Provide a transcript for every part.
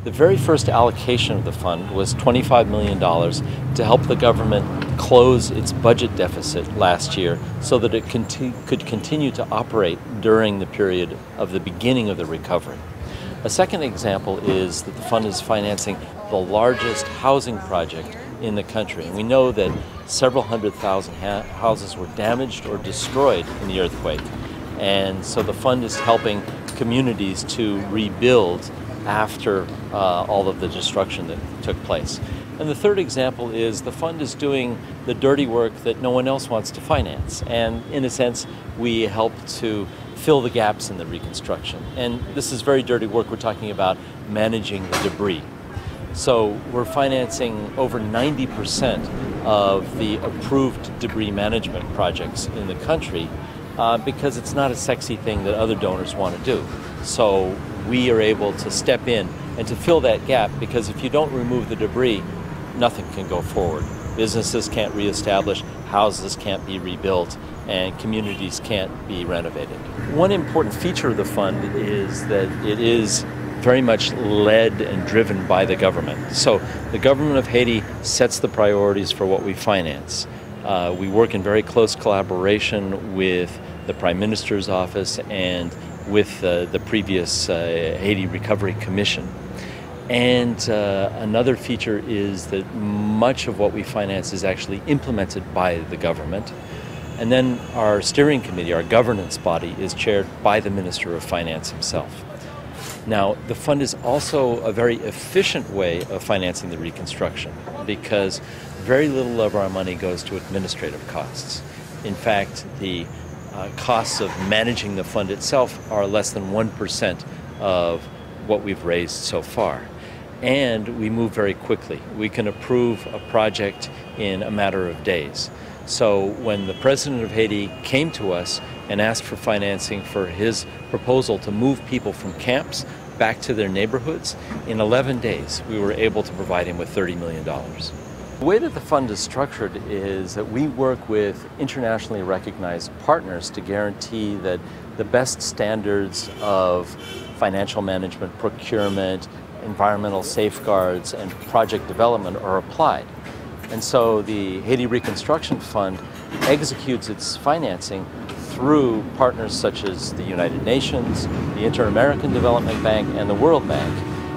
The very first allocation of the fund was $25 million to help the government close its budget deficit last year so that it could continue to operate during the period of the beginning of the recovery. A second example is that the fund is financing the largest housing project in the country. And we know that several 100,000 houses were damaged or destroyed in the earthquake. And so the fund is helping communities to rebuild after all of the destruction that took place. And the third example is the fund is doing the dirty work that no one else wants to finance. And in a sense, we help to fill the gaps in the reconstruction. And this is very dirty work. We're talking about managing the debris. So we're financing over 90% of the approved debris management projects in the country because it's not a sexy thing that other donors want to do. So we are able to step in and to fill that gap, because if you don't remove the debris, nothing can go forward. Businesses can't reestablish, houses can't be rebuilt, and communities can't be renovated. One important feature of the fund is that it is very much led and driven by the government. So the government of Haiti sets the priorities for what we finance. We work in very close collaboration with the Prime Minister's office and with the previous Haiti Recovery Commission. And another feature is that much of what we finance is actually implemented by the government. And then our steering committee, our governance body, is chaired by the Minister of Finance himself. Now, the fund is also a very efficient way of financing the reconstruction, because very little of our money goes to administrative costs. In fact, the costs of managing the fund itself are less than 1% of what we've raised so far. And we move very quickly. We can approve a project in a matter of days. So when the president of Haiti came to us and asked for financing for his proposal to move people from camps back to their neighborhoods, in 11 days we were able to provide him with $30 million. The way that the fund is structured is that we work with internationally recognized partners to guarantee that the best standards of financial management, procurement, environmental safeguards, and project development are applied. And so the Haiti Reconstruction Fund executes its financing through partners such as the United Nations, the Inter-American Development Bank, and the World Bank.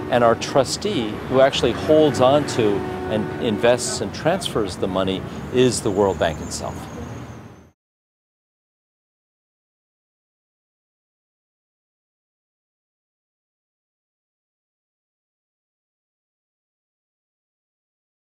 And our trustee, who actually holds on to and invests and transfers the money, is the World Bank itself.